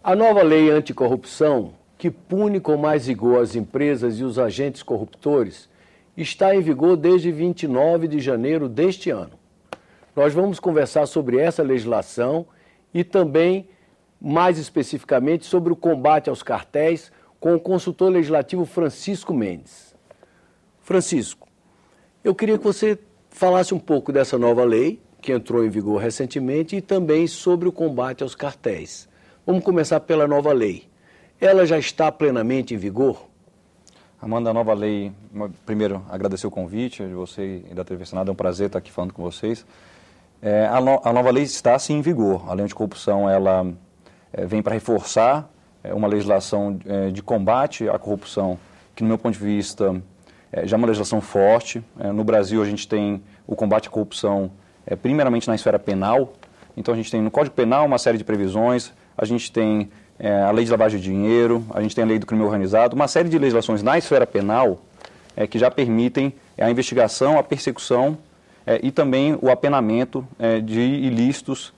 A nova lei anticorrupção, que pune com mais rigor as empresas e os agentes corruptores, está em vigor desde 29 de janeiro deste ano. Nós vamos conversar sobre essa legislação e também, mais especificamente, sobre o combate aos cartéis com o consultor legislativo Francisco Mendes. Francisco, eu queria que você falasse um pouco dessa nova lei, que entrou em vigor recentemente, e também sobre o combate aos cartéis. Vamos começar pela nova lei. Ela já está plenamente em vigor? Amanda, a nova lei, primeiro, agradecer o convite de você e da TV Senado, é um prazer estar aqui falando com vocês. A nova lei está, sim, em vigor. A lei anticorrupção, ela vem para reforçar uma legislação de combate à corrupção, que, no meu ponto de vista, já é uma legislação forte. No Brasil, a gente tem o combate à corrupção, primeiramente na esfera penal. Então, a gente tem no Código Penal uma série de previsões, a gente tem a lei de lavagem de dinheiro, a gente tem a lei do crime organizado, uma série de legislações na esfera penal que já permitem a investigação, a persecução e também o apenamento de ilícitos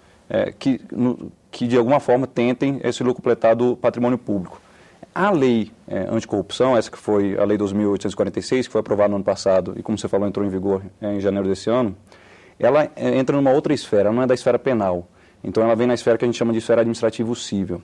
que de alguma forma tentem se locupletar do patrimônio público. A lei anticorrupção, essa que foi a lei 2.846, que foi aprovada no ano passado e, como você falou, entrou em vigor em janeiro desse ano, ela entra numa outra esfera, não é da esfera penal. Então ela vem na esfera que a gente chama de esfera administrativo-cível.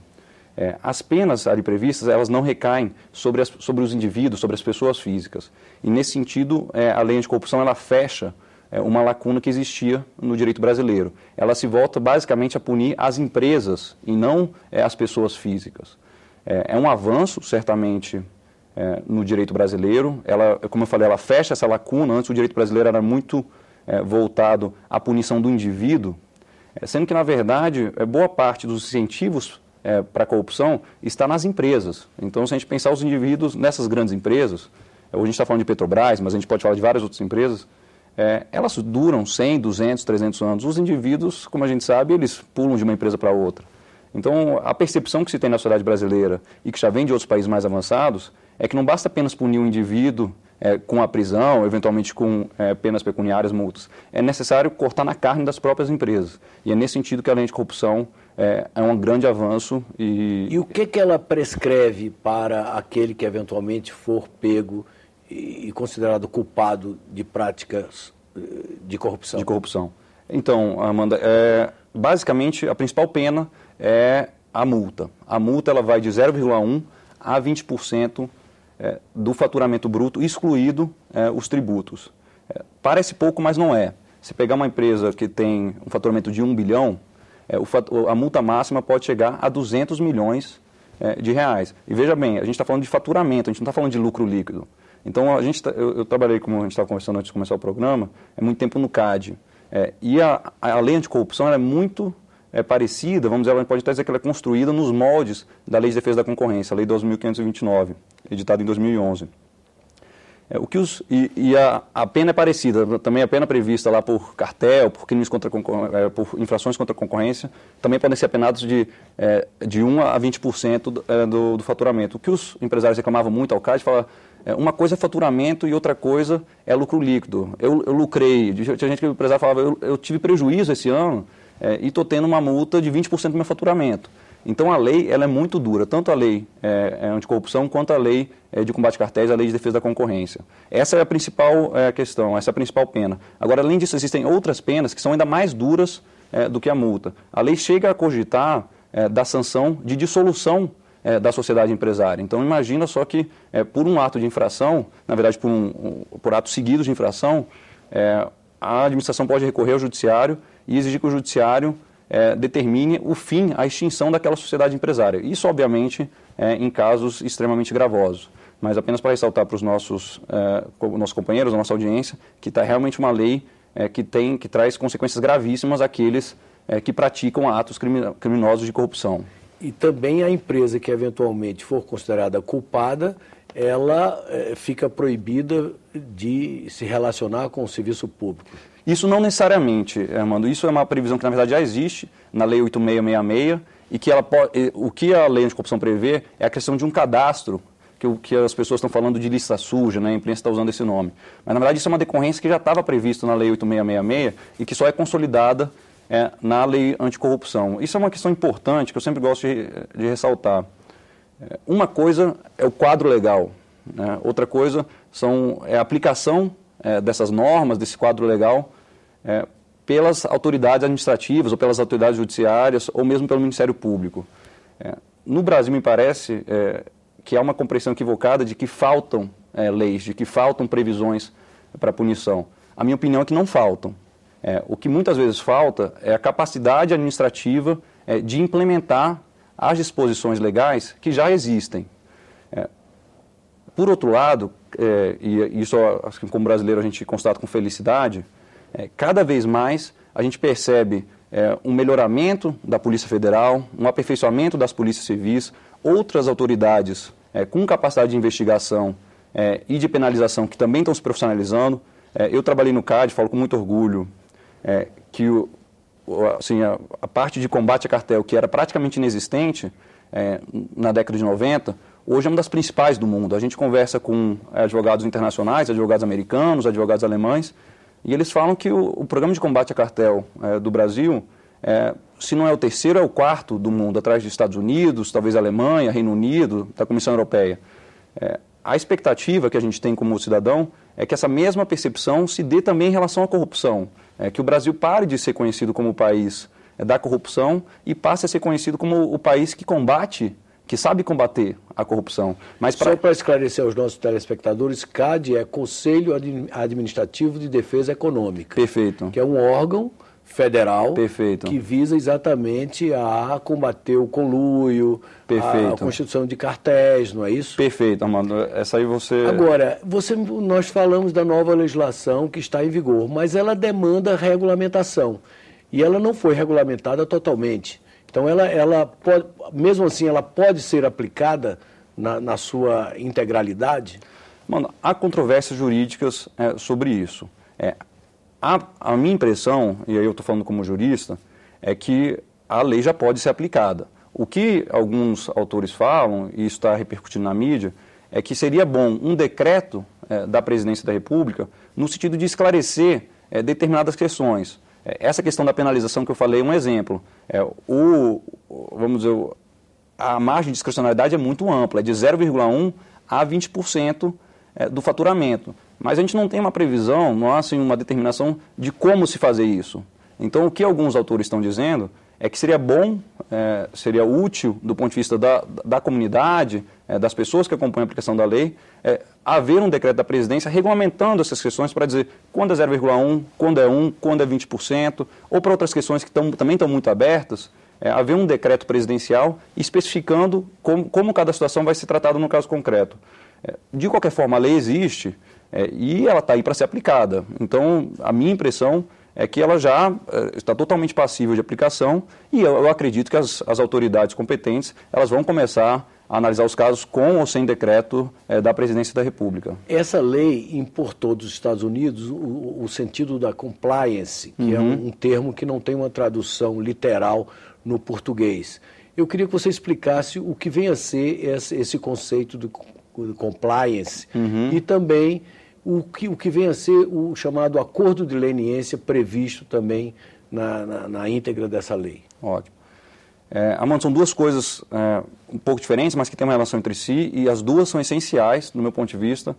As penas ali previstas, elas não recaem sobre os indivíduos, sobre as pessoas físicas. E nesse sentido, a lei anticorrupção, ela fecha uma lacuna que existia no direito brasileiro. Ela se volta basicamente a punir as empresas e não as pessoas físicas. É um avanço, certamente, no direito brasileiro. Ela, como eu falei, ela fecha essa lacuna. Antes o direito brasileiro era muito voltado à punição do indivíduo, sendo que, na verdade, boa parte dos incentivos para a corrupção está nas empresas. Então, se a gente pensar os indivíduos nessas grandes empresas, hoje a gente está falando de Petrobras, mas a gente pode falar de várias outras empresas, elas duram 100, 200, 300 anos. Os indivíduos, como a gente sabe, eles pulam de uma empresa para outra. Então, a percepção que se tem na sociedade brasileira e que já vem de outros países mais avançados é que não basta apenas punir um indivíduo com a prisão, eventualmente com penas pecuniárias, multas. É necessário cortar na carne das próprias empresas. E é nesse sentido que a lei anticorrupção é um grande avanço. E o que ela prescreve para aquele que eventualmente for pego e considerado culpado de práticas de corrupção? De corrupção. Então, Amanda, basicamente a principal pena é a multa. A multa ela vai de 0,1% a 20% do faturamento bruto, excluído os tributos. Parece pouco, mas não é. Se pegar uma empresa que tem um faturamento de 1 bilhão, a multa máxima pode chegar a 200 milhões de reais. E veja bem, a gente está falando de faturamento, a gente não está falando de lucro líquido. Então, eu trabalhei, como a gente estava conversando antes de começar o programa, muito tempo no CAD. E a lei anticorrupção ela é muito parecida, vamos dizer, a gente pode até dizer que ela é construída nos moldes da Lei de Defesa da Concorrência, a Lei 2.529, editada em 2011. A pena é parecida, também a pena prevista lá por cartel, por crimes por infrações contra a concorrência, também podem ser apenados de 1 a 20% do faturamento. O que os empresários reclamavam muito ao CAD, falavam, uma coisa é faturamento e outra coisa é lucro líquido. Eu lucrei, tinha gente que o empresário falava, eu tive prejuízo esse ano e estou tendo uma multa de 20% do meu faturamento. Então a lei ela é muito dura, tanto a lei anticorrupção quanto a lei de combate a cartéis, a lei de defesa da concorrência. Essa é a principal questão, essa é a principal pena. Agora, além disso, existem outras penas que são ainda mais duras do que a multa. A lei chega a cogitar da sanção de dissolução da sociedade empresária. Então imagina só que por um ato de infração, na verdade por atos seguidos de infração, a administração pode recorrer ao judiciário e exigir que o judiciário determine o fim, a extinção daquela sociedade empresária. Isso, obviamente, em casos extremamente gravosos. Mas apenas para ressaltar para os nossos companheiros, a nossa audiência, que está realmente uma lei que traz consequências gravíssimas àqueles que praticam atos criminosos de corrupção. E também a empresa que eventualmente for considerada culpada, ela fica proibida de se relacionar com o serviço público. Isso não necessariamente, Armando. Isso é uma previsão que, na verdade, já existe na Lei 8666 e que o que a Lei Anticorrupção prevê é a questão de um cadastro, que as pessoas estão falando de lista suja, né? A imprensa está usando esse nome. Mas, na verdade, isso é uma decorrência que já estava prevista na Lei 8666 e que só é consolidada na lei anticorrupção. Isso é uma questão importante que eu sempre gosto de ressaltar. Uma coisa é o quadro legal, né? Outra coisa é a aplicação dessas normas, desse quadro legal, pelas autoridades administrativas, ou pelas autoridades judiciárias, ou mesmo pelo Ministério Público. No Brasil, me parece que há uma compreensão equivocada de que faltam leis, de que faltam previsões para punição. A minha opinião é que não faltam. O que muitas vezes falta é a capacidade administrativa de implementar as disposições legais que já existem. Por outro lado, e isso assim, como brasileiro a gente constata com felicidade, cada vez mais a gente percebe um melhoramento da Polícia Federal, um aperfeiçoamento das polícias civis, outras autoridades com capacidade de investigação e de penalização que também estão se profissionalizando. Eu trabalhei no CAD, falo com muito orgulho, que assim, a parte de combate a cartel, que era praticamente inexistente na década de 90, hoje é uma das principais do mundo. A gente conversa com advogados internacionais, advogados americanos, advogados alemães, e eles falam que o programa de combate a cartel do Brasil, se não é o terceiro, é o quarto do mundo, atrás dos Estados Unidos, talvez Alemanha, Reino Unido, da Comissão Europeia. A expectativa que a gente tem como cidadão é que essa mesma percepção se dê também em relação à corrupção, que o Brasil pare de ser conhecido como o país da corrupção e passe a ser conhecido como o país que combate, que sabe combater a corrupção. Mas Só para esclarecer aos nossos telespectadores, CAD é Conselho Administrativo de Defesa Econômica. Perfeito. Que é um órgão federal. Perfeito. Que visa exatamente a combater o conluio, a constituição de cartéis, não é isso? Perfeito, Armando. Essa aí você... Agora, nós falamos da nova legislação que está em vigor, mas ela demanda regulamentação. E ela não foi regulamentada totalmente. Então, ela pode, mesmo assim, ela pode ser aplicada na sua integralidade? Mano, há controvérsias jurídicas sobre isso. A minha impressão, e aí eu estou falando como jurista, é que a lei já pode ser aplicada. O que alguns autores falam, e isso está repercutindo na mídia, é que seria bom um decreto da Presidência da República no sentido de esclarecer determinadas questões. Essa questão da penalização que eu falei é um exemplo. Vamos dizer, a margem de discricionalidade é muito ampla, é de 0,1% a 20% do faturamento. Mas a gente não tem uma previsão, não há assim, uma determinação de como se fazer isso. Então, o que alguns autores estão dizendo é que seria bom, seria útil do ponto de vista da comunidade, das pessoas que acompanham a aplicação da lei, haver um decreto da presidência regulamentando essas questões para dizer quando é 0,1%, quando é 1%, quando é 20%, ou para outras questões que também estão muito abertas, haver um decreto presidencial especificando como cada situação vai ser tratada no caso concreto. De qualquer forma, a lei existe e ela está aí para ser aplicada. Então, a minha impressão é que ela já está totalmente passível de aplicação e eu acredito que as autoridades competentes elas vão começar a analisar os casos com ou sem decreto da Presidência da República. Essa lei importou dos Estados Unidos o sentido da compliance, que é um termo que não tem uma tradução literal no português. Eu queria que você explicasse o que vem a ser esse conceito de compliance e também o que vem a ser o chamado acordo de leniência previsto também na íntegra dessa lei. Ótimo. Armando, são duas coisas um pouco diferentes, mas que têm uma relação entre si, e as duas são essenciais, do meu ponto de vista,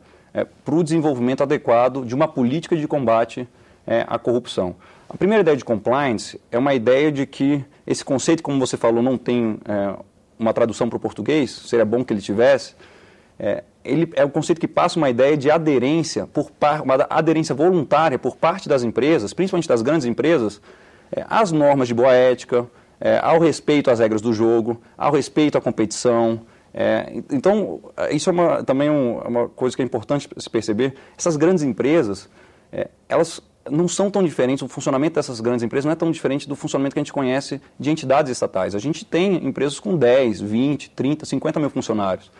para o desenvolvimento adequado de uma política de combate à corrupção. A primeira ideia de compliance é uma ideia de que esse conceito, como você falou, não tem uma tradução para o português, seria bom que ele tivesse. Ele é um conceito que passa uma ideia de aderência, uma aderência voluntária por parte das empresas, principalmente das grandes empresas, às normas de boa ética, ao respeito às regras do jogo, ao respeito à competição. Então, isso é também uma coisa que é importante se perceber. Essas grandes empresas, elas não são tão diferentes, o funcionamento dessas grandes empresas não é tão diferente do funcionamento que a gente conhece de entidades estatais. A gente tem empresas com 10, 20, 30, 50 mil funcionários.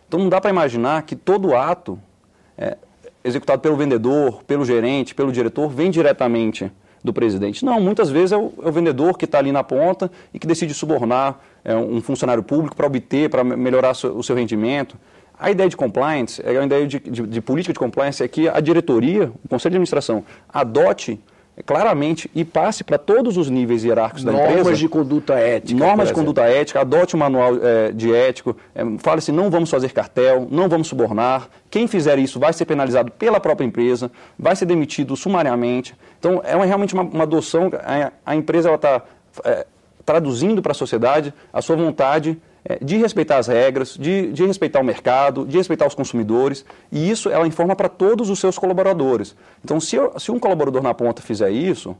Então, não dá para imaginar que todo ato executado pelo vendedor, pelo gerente, pelo diretor, vem diretamente do presidente. Não, muitas vezes é o vendedor que está ali na ponta e que decide subornar um funcionário público para obter, para melhorar o seu rendimento. A ideia de compliance, a ideia de política de compliance é que a diretoria, o conselho de administração, adote claramente e passe para todos os níveis hierárquicos da empresa. Normas de conduta ética. Normas de conduta ética, adote um manual de ético, fale assim, não vamos fazer cartel, não vamos subornar, quem fizer isso vai ser penalizado pela própria empresa, vai ser demitido sumariamente. Então, realmente uma adoção, a empresa está traduzindo para a sociedade a sua vontade de respeitar as regras, de respeitar o mercado, de respeitar os consumidores, e isso ela informa para todos os seus colaboradores. Então, se um colaborador na ponta fizer isso,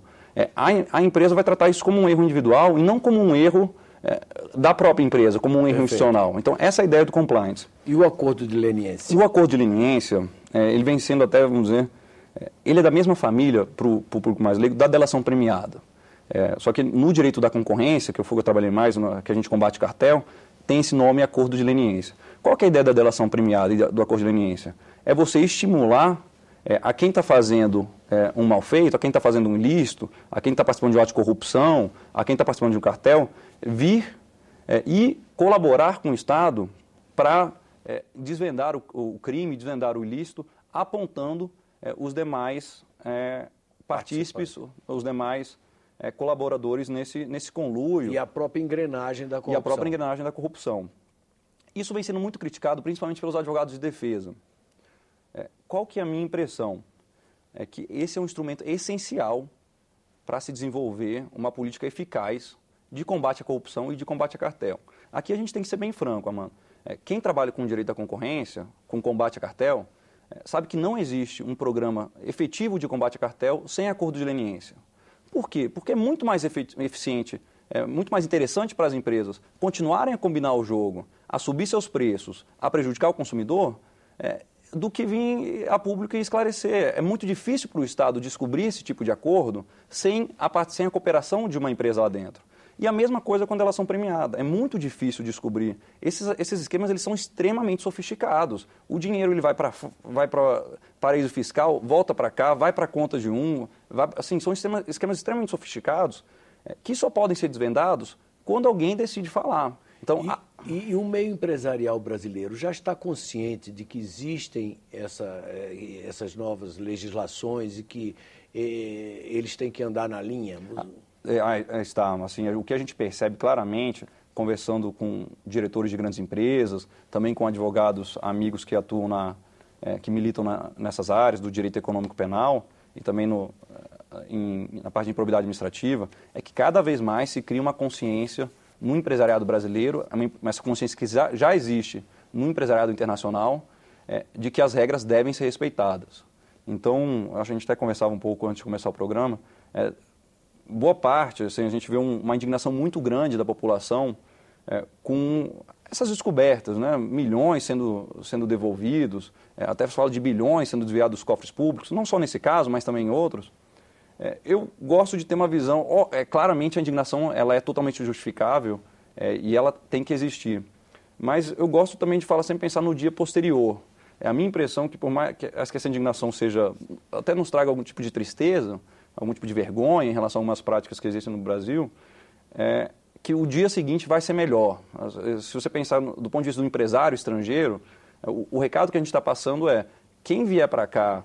a empresa vai tratar isso como um erro individual e não como um erro da própria empresa, como um erro institucional. Então, essa é a ideia do compliance. E o acordo de leniência? E o acordo de leniência, ele vem sendo até, vamos dizer, ele é da mesma família, para o público mais leigo, da delação premiada. Só que no direito da concorrência, que eu trabalhei mais, que a gente combate cartel, tem esse nome acordo de leniência. Qual que é a ideia da delação premiada e do acordo de leniência? É você estimular a quem está fazendo um mal feito, a quem está fazendo um ilícito, a quem está participando de um ato de corrupção, a quem está participando de um cartel, vir e colaborar com o Estado para desvendar o crime, desvendar o ilícito, apontando os demais partícipes, os demais colaboradores nesse conluio. E a própria engrenagem da corrupção. Isso vem sendo muito criticado, principalmente pelos advogados de defesa. Qual que é a minha impressão? É que esse é um instrumento essencial para se desenvolver uma política eficaz de combate à corrupção e de combate a cartel. Aqui a gente tem que ser bem franco, Amanda. Quem trabalha com direito à concorrência, com combate a cartel, sabe que não existe um programa efetivo de combate a cartel sem acordo de leniência. Por quê? Porque é muito mais eficiente, muito mais interessante para as empresas continuarem a combinar o jogo, a subir seus preços, a prejudicar o consumidor, do que vir a público e esclarecer. É muito difícil para o Estado descobrir esse tipo de acordo sem a cooperação de uma empresa lá dentro. E a mesma coisa quando elas são premiadas. É muito difícil descobrir. Esses esquemas eles são extremamente sofisticados. O dinheiro ele vai para paraíso fiscal, volta para cá, vai para a conta de assim, são esquemas extremamente sofisticados que só podem ser desvendados quando alguém decide falar. Então, e o meio empresarial brasileiro já está consciente de que existem essas novas legislações e que eles têm que andar na linha? Está. Assim, o que a gente percebe claramente, conversando com diretores de grandes empresas, também com advogados amigos que atuam que militam nessas áreas do direito econômico penal e também na parte de improbidade administrativa, é que cada vez mais se cria uma consciência no empresariado brasileiro, essa consciência que já existe no empresariado internacional, de que as regras devem ser respeitadas. Então, acho que a gente até conversava um pouco antes de começar o programa, boa parte, assim, a gente vê uma indignação muito grande da população com essas descobertas, né? Milhões sendo devolvidos, até se fala de bilhões sendo desviados dos cofres públicos, não só nesse caso, mas também em outros. Eu gosto de ter uma visão, claramente a indignação ela é totalmente justificável e ela tem que existir. Mas eu gosto também de sempre pensar no dia posterior. É a minha impressão que por mais que essa indignação até nos traga algum tipo de tristeza, algum tipo de vergonha em relação a algumas práticas que existem no Brasil, que o dia seguinte vai ser melhor. Se você pensar do ponto de vista do empresário estrangeiro, o recado que a gente está passando quem vier para cá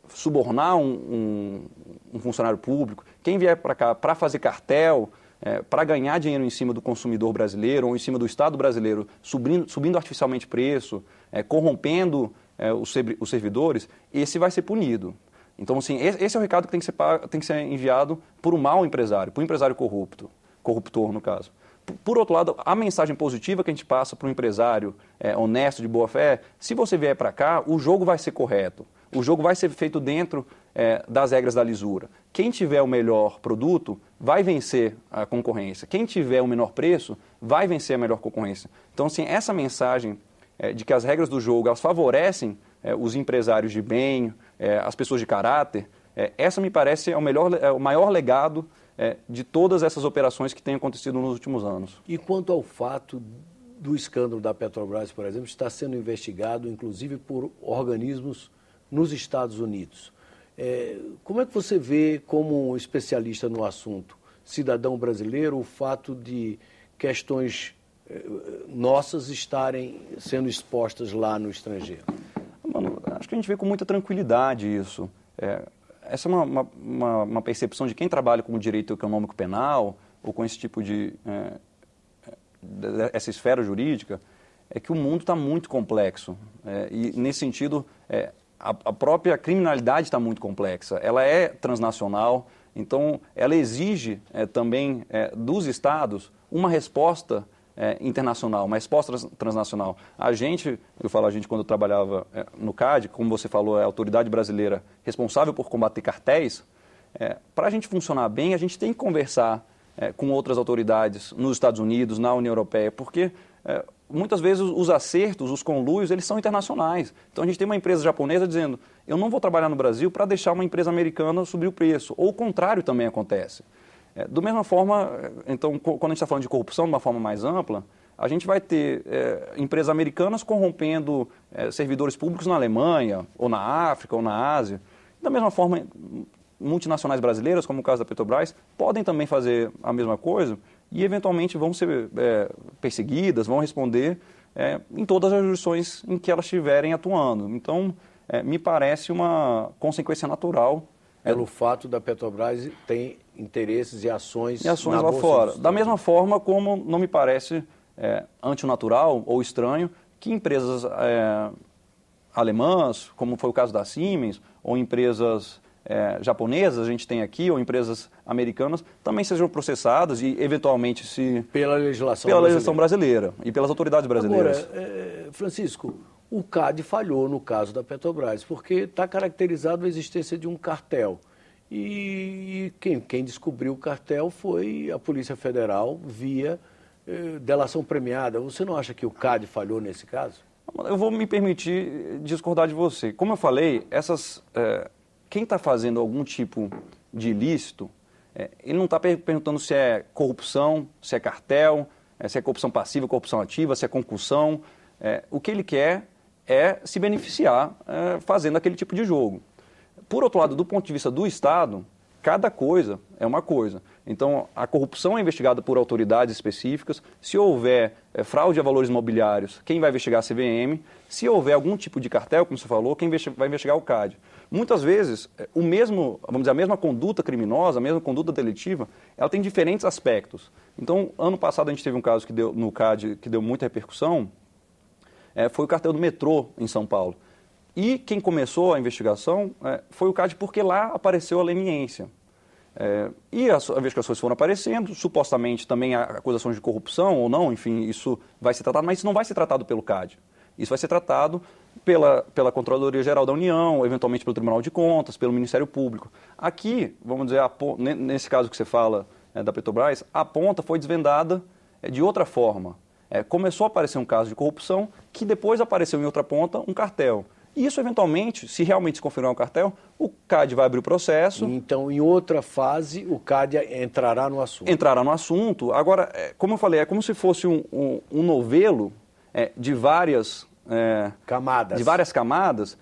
subornar um funcionário público, quem vier para cá para fazer cartel, para ganhar dinheiro em cima do consumidor brasileiro ou em cima do Estado brasileiro, subindo artificialmente preço, corrompendo os servidores, esse vai ser punido. Então, assim, esse é o recado que tem que ser enviado por um mau empresário, por um empresário corruptor, no caso. Por outro lado, a mensagem positiva que a gente passa para um empresário honesto, de boa fé, se você vier para cá, o jogo vai ser correto. O jogo vai ser feito dentro das regras da lisura. Quem tiver o melhor produto vai vencer a concorrência. Quem tiver o menor preço vai vencer a melhor concorrência. Então, assim, essa mensagem de que as regras do jogo elas favorecem os empresários de bem, as pessoas de caráter, essa me parece o maior legado de todas essas operações que têm acontecido nos últimos anos. E quanto ao fato do escândalo da Petrobras, por exemplo, está sendo investigado, inclusive, por organismos nos Estados Unidos. Como é que você vê, como especialista no assunto, cidadão brasileiro, o fato de questões nossas estarem sendo expostas lá no estrangeiro? Mano, acho que a gente vê com muita tranquilidade isso. essa é uma percepção de quem trabalha com o direito econômico penal ou com esse tipo essa esfera jurídica, é que o mundo está muito complexo. E, nesse sentido, a própria criminalidade está muito complexa. Ela é transnacional, então ela exige também dos Estados uma resposta internacional, uma resposta transnacional. Eu falo a gente quando eu trabalhava no CAD, como você falou, é a autoridade brasileira responsável por combater cartéis. Para a gente funcionar bem, a gente tem que conversar com outras autoridades nos Estados Unidos, na União Europeia, porque muitas vezes os acertos, os conluios, eles são internacionais. Então a gente tem uma empresa japonesa dizendo, eu não vou trabalhar no Brasil para deixar uma empresa americana subir o preço. Ou o contrário também acontece. Da mesma forma, então, quando a gente está falando de corrupção de uma forma mais ampla, a gente vai ter empresas americanas corrompendo servidores públicos na Alemanha, ou na África, ou na Ásia. Da mesma forma, multinacionais brasileiras, como o caso da Petrobras, podem também fazer a mesma coisa e, eventualmente, vão ser perseguidas, vão responder em todas as jurisdições em que elas estiverem atuando. Então, me parece uma consequência natural. Pelo fato da Petrobras ter interesses e ações na lá fora. Da mesma Unidos. forma como não me parece antinatural ou estranho que empresas alemãs, como foi o caso da Siemens, ou empresas japonesas, a gente tem aqui, ou empresas americanas, também sejam processadas e, eventualmente, pela legislação brasileira e pelas autoridades brasileiras. Agora, Francisco, o CAD falhou no caso da Petrobras, porque está caracterizado a existência de um cartel. E quem descobriu o cartel foi a Polícia Federal via delação premiada. Você não acha que o CAD falhou nesse caso? Eu vou me permitir discordar de você. Como eu falei, quem está fazendo algum tipo de ilícito, ele não está perguntando se é corrupção, se é cartel, se é corrupção passiva, corrupção ativa, se é concussão. O que ele quer é se beneficiar fazendo aquele tipo de jogo. Por outro lado, do ponto de vista do Estado, cada coisa é uma coisa. Então, a corrupção é investigada por autoridades específicas. Se houver fraude a valores imobiliários, quem vai investigar a CVM? Se houver algum tipo de cartel, como você falou, quem vai investigar o CAD? Muitas vezes, a mesma conduta criminosa, a mesma conduta delitiva, ela tem diferentes aspectos. Então, ano passado a gente teve um caso no CAD que deu muita repercussão, foi o cartel do metrô em São Paulo. E quem começou a investigação foi o CAD, porque lá apareceu a leniência. E as investigações foram aparecendo, supostamente também há acusações de corrupção ou não, enfim, isso vai ser tratado, mas isso não vai ser tratado pelo CAD. Isso vai ser tratado pela Controladoria Geral da União, eventualmente pelo Tribunal de Contas, pelo Ministério Público. Aqui, vamos dizer, nesse caso que você fala da Petrobras, a ponta foi desvendada de outra forma. Começou a aparecer um caso de corrupção que depois apareceu em outra ponta um cartel. E isso, eventualmente, se realmente se confirmar um cartel, o CAD vai abrir o processo. Então, em outra fase, o CAD entrará no assunto. Entrará no assunto. Agora, como eu falei, é como se fosse um novelo de várias camadas,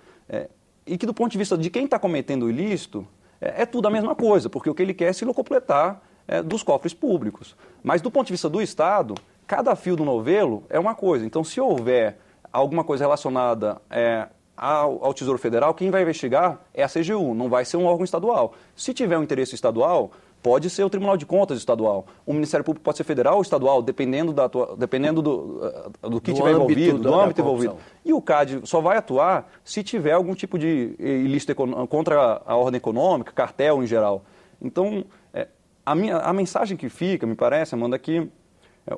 e que, do ponto de vista de quem está cometendo o ilícito, é tudo a mesma coisa, porque o que ele quer é se locupletar dos cofres públicos. Mas, do ponto de vista do Estado, cada fio do novelo é uma coisa. Então, se houver alguma coisa relacionada ao Tesouro Federal, quem vai investigar é a CGU, não vai ser um órgão estadual. Se tiver um interesse estadual, pode ser o Tribunal de Contas estadual. O Ministério Público pode ser federal ou estadual, dependendo do que tiver envolvido, do âmbito envolvido. E o CAD só vai atuar se tiver algum tipo de ilícito contra a ordem econômica, cartel em geral. Então, a mensagem que fica, me parece, Amanda, é que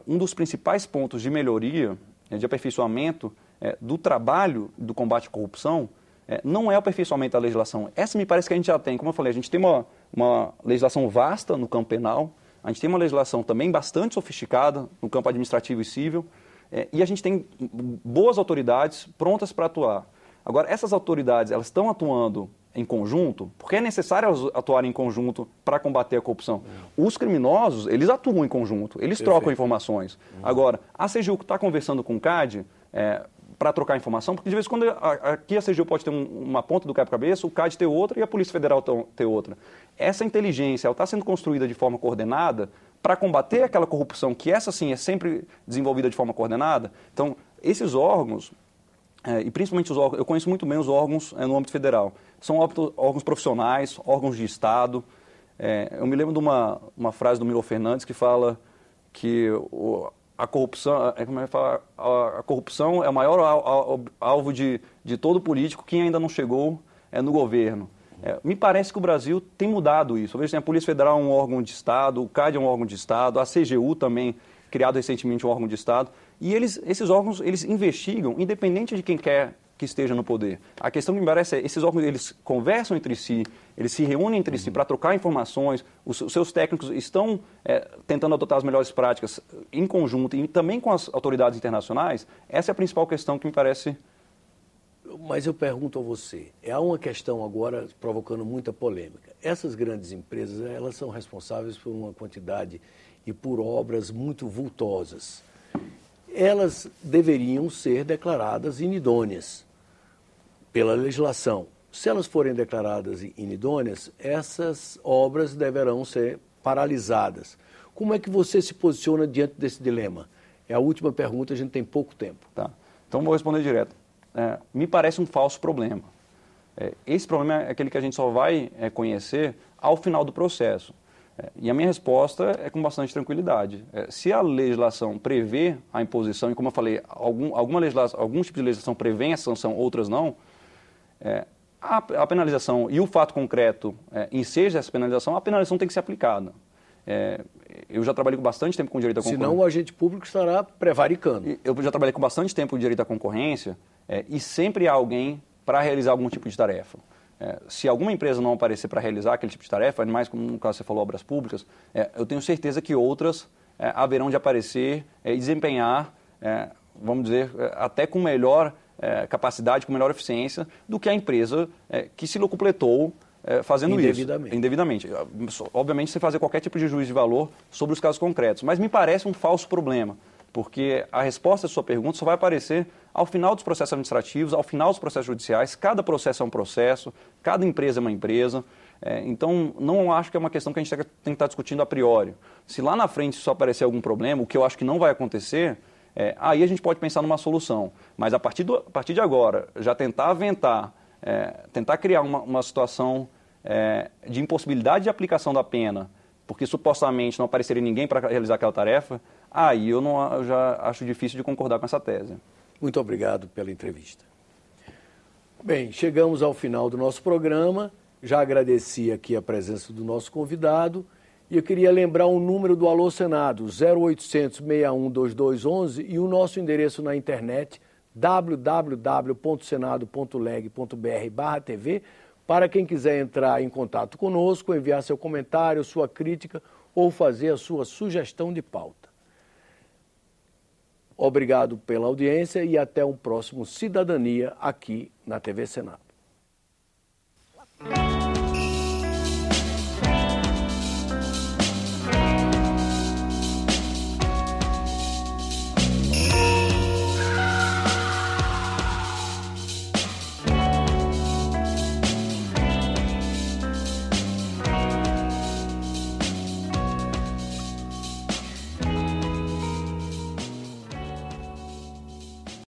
um dos principais pontos de melhoria, de aperfeiçoamento do trabalho do combate à corrupção, não é o aperfeiçoamento da legislação. Essa me parece que a gente já tem. Como eu falei, a gente tem uma legislação vasta no campo penal, a gente tem uma legislação também bastante sofisticada no campo administrativo e civil, e a gente tem boas autoridades prontas para atuar. Agora, essas autoridades, elas estão atuando em conjunto, porque é necessário elas atuarem em conjunto para combater a corrupção. Os criminosos, eles atuam em conjunto, eles trocam informações. Agora, a CGU que está conversando com o CAD para trocar informação, porque de vez em quando aqui a CGU pode ter uma ponta do quebra-cabeça, o CAD ter outra e a Polícia Federal ter outra. Essa inteligência está sendo construída de forma coordenada para combater aquela corrupção, que essa sim é sempre desenvolvida de forma coordenada. Então, esses órgãos e principalmente os órgãos, eu conheço muito bem os órgãos no âmbito federal. São órgãos profissionais, órgãos de Estado. Eu me lembro de uma frase do Milo Fernandes que fala que a corrupção, a corrupção é o maior alvo de todo político que ainda não chegou no governo. Me parece que o Brasil tem mudado isso. Eu vejo que a Polícia Federal é um órgão de Estado, o CAD é um órgão de Estado, a CGU também, criado recentemente, um órgão de Estado. E esses órgãos, eles investigam, independente de quem quer que esteja no poder. A questão que me parece é, esses órgãos, eles conversam entre si, eles se reúnem entre si para trocar informações, os seus técnicos estão tentando adotar as melhores práticas em conjunto e também com as autoridades internacionais. Essa é a principal questão que me parece. Mas eu pergunto a você, há uma questão agora provocando muita polêmica. Essas grandes empresas, elas são responsáveis por uma quantidade e por obras muito vultosas. Elas deveriam ser declaradas inidôneas pela legislação. Se elas forem declaradas inidôneas, essas obras deverão ser paralisadas. Como é que você se posiciona diante desse dilema? É a última pergunta, a gente tem pouco tempo. Tá. Então vou responder direto. Me parece um falso problema. Esse problema é aquele que a gente só vai conhecer ao final do processo. E a minha resposta é com bastante tranquilidade. Se a legislação prevê a imposição, e como eu falei, alguns tipos de legislação prevêem a sanção, outras não, a penalização e o fato concreto enseja essa penalização, a penalização tem que ser aplicada. Eu já trabalhei com bastante tempo com direito à concorrência. Senão o agente público estará prevaricando. Eu já trabalhei com bastante tempo com direito à concorrência e sempre há alguém para realizar algum tipo de tarefa. Se alguma empresa não aparecer para realizar aquele tipo de tarefa, mais como no caso você falou, obras públicas, eu tenho certeza que outras haverão de aparecer e desempenhar, vamos dizer, até com melhor capacidade, com melhor eficiência do que a empresa que se locupletou fazendo indevidamente. Obviamente, você fazer qualquer tipo de juízo de valor sobre os casos concretos, mas me parece um falso problema, porque a resposta à sua pergunta só vai aparecer ao final dos processos administrativos, ao final dos processos judiciais. Cada processo é um processo, cada empresa é uma empresa. Então, não acho que é uma questão que a gente tem que estar discutindo a priori. Se lá na frente só aparecer algum problema, o que eu acho que não vai acontecer, aí a gente pode pensar numa solução. Mas a partir de agora, já tentar aventar, tentar criar uma situação de impossibilidade de aplicação da pena, porque supostamente não apareceria ninguém para realizar aquela tarefa, aí eu já acho difícil de concordar com essa tese. Muito obrigado pela entrevista. Bem, chegamos ao final do nosso programa. Já agradeci aqui a presença do nosso convidado e eu queria lembrar o número do Alô Senado, 0800 61 2211, e o nosso endereço na internet, www.senado.leg.br/TV, para quem quiser entrar em contato conosco, enviar seu comentário, sua crítica ou fazer a sua sugestão de pauta. Obrigado pela audiência e até um próximo Cidadania aqui na TV Senado.